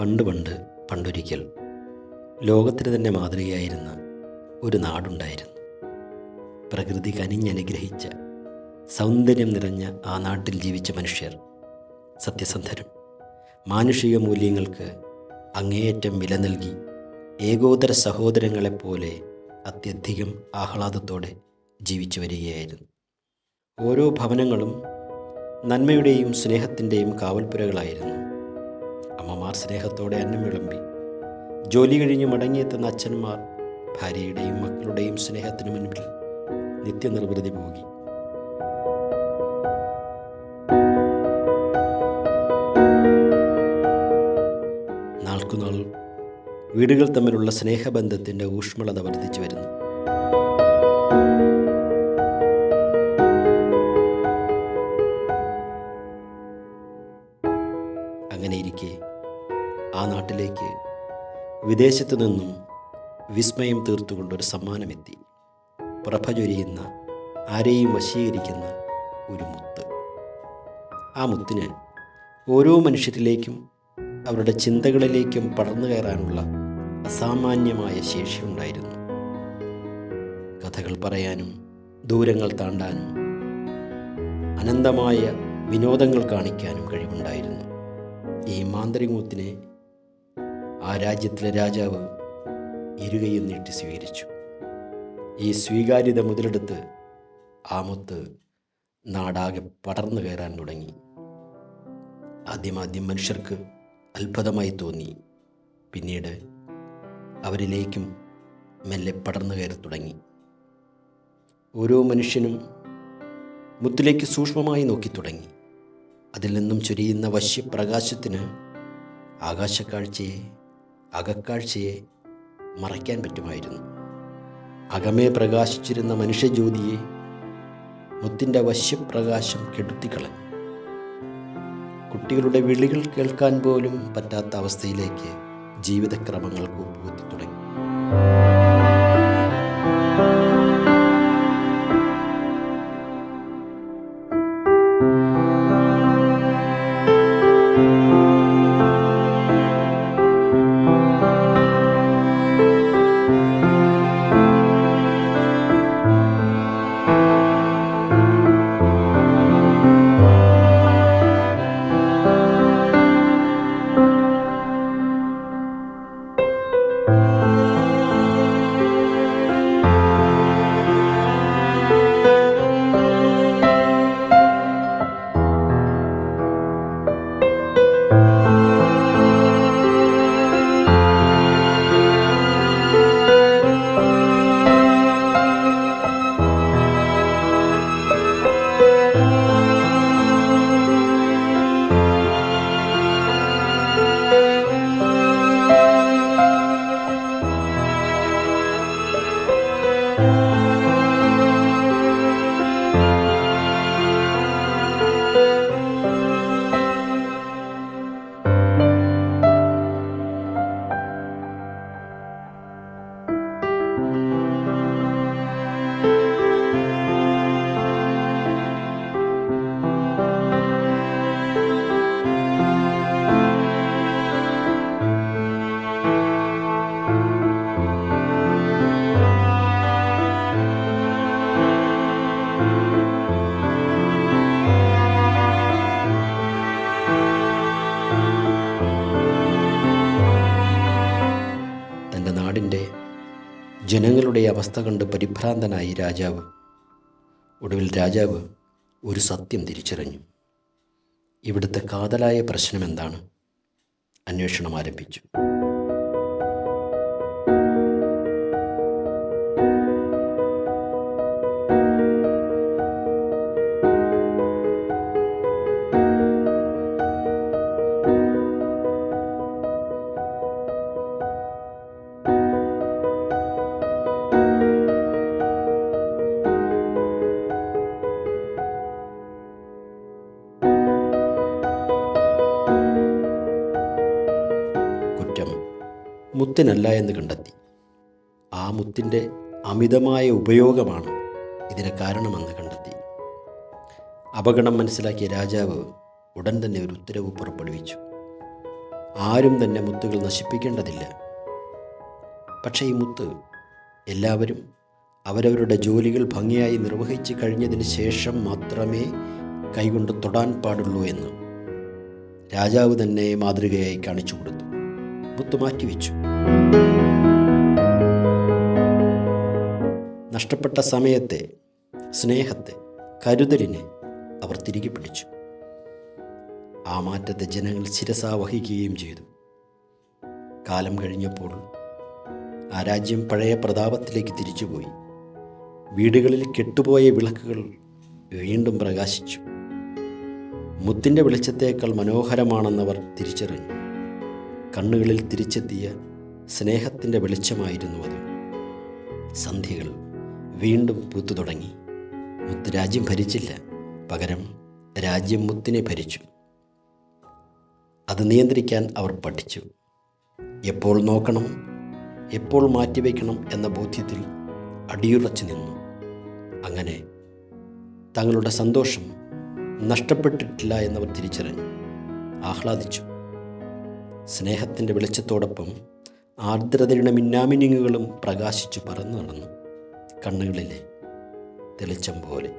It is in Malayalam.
പണ്ട് പണ്ടൊരിക്കൽ ലോകത്തിന് തന്നെ മാതൃകയായിരുന്ന ഒരു നാടുണ്ടായിരുന്നു. പ്രകൃതി കനിഞ്ഞനുഗ്രഹിച്ച സൗന്ദര്യം നിറഞ്ഞ ആ നാട്ടിൽ ജീവിച്ച മനുഷ്യർ സത്യസന്ധരും, മാനുഷിക മൂല്യങ്ങൾക്ക് അങ്ങേയറ്റം വില നൽകി ഏകോദര സഹോദരങ്ങളെപ്പോലെ അത്യധികം ആഹ്ലാദത്തോടെ ജീവിച്ചു വരികയായിരുന്നു. ഓരോ ഭവനങ്ങളും നന്മയുടെയും സ്നേഹത്തിൻ്റെയും കാവൽപ്പുരകളായിരുന്നു. അമ്മമാർ സ്നേഹത്തോടെ അന്നം വിളമ്പി, ജോലി കഴിഞ്ഞ് മടങ്ങിയെത്തുന്ന അച്ഛന്മാർ ഭാര്യയുടെയും മക്കളുടെയും സ്നേഹത്തിനു മുൻപിൽ നിത്യനിർവൃതി പോകി. നാൾക്കുനാൾ വീടുകൾ തമ്മിലുള്ള സ്നേഹബന്ധത്തിൻ്റെ ഊഷ്മളത വർദ്ധിച്ചു വരുന്നു. അങ്ങനെയിരിക്കെ ആ നാട്ടിലേക്ക് വിദേശത്തു നിന്നും വിസ്മയം തീർത്തുകൊണ്ടൊരു സമ്മാനമെത്തി. പ്രഭ ചൊരിയുന്ന, ആരെയും വശീകരിക്കുന്ന ഒരു മുത്ത്. ആ മുത്തിന് ഓരോ മനുഷ്യരിലേക്കും അവരുടെ ചിന്തകളിലേക്കും പടർന്നു കയറാനുള്ള അസാമാന്യമായ ശേഷിയുണ്ടായിരുന്നു. കഥകൾ പറയാനും ദൂരങ്ങൾ താണ്ടാനും അനന്തമായ വിനോദങ്ങൾ കാണിക്കാനും കഴിവുണ്ടായിരുന്നു. ഈ മാന്ത്രികമുത്തിനെ ആ രാജ്യത്തിലെ രാജാവ് ഇരുകയും നീട്ടി സ്വീകരിച്ചു. ഈ സ്വീകാര്യത മുതലെടുത്ത് ആ മുത്ത് നാടാകെ പടർന്നു കയറാൻ തുടങ്ങി. ആദ്യം മനുഷ്യർക്ക് അത്ഭുതമായി തോന്നി. പിന്നീട് അവരിലേക്കും മെല്ലെ പടർന്നു കയറി തുടങ്ങി. ഓരോ മനുഷ്യനും മുത്തിലേക്ക് സൂക്ഷ്മമായി നോക്കി തുടങ്ങി. അതിൽ നിന്നും ചൊരിയുന്ന വശ്യപ്രകാശത്തിന് ആകാശക്കാഴ്ചയെ, അകക്കാഴ്ചയെ മറയ്ക്കാൻ പറ്റുമായിരുന്നു. അകമേ പ്രകാശിച്ചിരുന്ന മനുഷ്യജ്യോതിയെ മുത്തിൻ്റെ വശ്യപ്രകാശം കെടുത്തിക്കളഞ്ഞു. കുട്ടികളുടെ വിളികൾ കേൾക്കാൻ പോലും പറ്റാത്ത അവസ്ഥയിലേക്ക് ജീവിതക്രമങ്ങൾ കൂപ്പുകുത്തി തുടങ്ങി. ജനങ്ങളുടെ അവസ്ഥ കണ്ട് പരിഭ്രാന്തനായി രാജാവ്. ഒടുവിൽ രാജാവ് ഒരു സത്യം തിരിച്ചറിഞ്ഞു. ഇവിടുത്തെ കാതലായ പ്രശ്നം എന്താണ്? അന്വേഷണം ആരംഭിച്ചു. മുത്തിനല്ല എന്ന് കണ്ടെത്തി. ആ മുത്തിൻ്റെ അമിതമായ ഉപയോഗമാണ് ഇതിന് കാരണമെന്ന് കണ്ടെത്തി. അപകടം മനസ്സിലാക്കിയ രാജാവ് ഉടൻ തന്നെ ഒരു ഉത്തരവ് പുറപ്പെടുവിച്ചു. ആരും തന്നെ മുത്തുകൾ നശിപ്പിക്കേണ്ടതില്ല. പക്ഷേ ഈ മുത്ത് എല്ലാവരും അവരവരുടെ ജോലികൾ ഭംഗിയായി നിർവഹിച്ച് കഴിഞ്ഞതിന് ശേഷം മാത്രമേ കൈകൊണ്ട് തൊടാൻ പാടുള്ളൂ എന്ന് രാജാവ് തന്നെ മാതൃകയായി കാണിച്ചു കൊടുത്തു. മുത്ത് മാറ്റിവെച്ചു. നഷ്ടപ്പെട്ട സമയത്തെ, സ്നേഹത്തെ, കരുതലിനെ അവർ തിരികെ പിടിച്ചു. ആ മാറ്റത്തെ ജനങ്ങൾ ശിരസാ വഹിക്കുകയും ചെയ്തു. കാലം കഴിഞ്ഞപ്പോൾ ആ രാജ്യം പഴയ പ്രതാപത്തിലേക്ക് തിരിച്ചുപോയി. വീടുകളിൽ കെട്ടുപോയ വിളക്കുകൾ വീണ്ടും പ്രകാശിച്ചു. മുത്തിൻ്റെ വെളിച്ചത്തേക്കാൾ മനോഹരമാണെന്നവർ തിരിച്ചറിഞ്ഞു. കണ്ണുകളിൽ തിരിച്ചെത്തിയ സ്നേഹത്തിൻ്റെ വെളിച്ചമായിരുന്നു അത്. സന്ധ്യകൾ വീണ്ടും പൂത്തു തുടങ്ങി. മുത്ത് രാജ്യം ഭരിച്ചില്ല, പകരം രാജ്യം മുത്തിനെ ഭരിച്ചു. അത് നിയന്ത്രിക്കാൻ അവർ പഠിച്ചു. എപ്പോൾ നോക്കണം, എപ്പോൾ മാറ്റിവെക്കണം എന്ന ബോധ്യത്തിൽ അടിയുറച്ചു നിന്നു. അങ്ങനെ തങ്ങളുടെ സന്തോഷം നഷ്ടപ്പെട്ടിട്ടില്ല എന്നവർ തിരിച്ചറിഞ്ഞു, ആഹ്ലാദിച്ചു. സ്നേഹത്തിൻ്റെ വെളിച്ചത്തോടൊപ്പം ആർദ്രതയുടെ മിന്നാമിനുങ്ങുകളും പ്രകാശിച്ചു പറന്നു നടന്നു, കണ്ണുകളിലെ തെളിച്ചം പോലെ.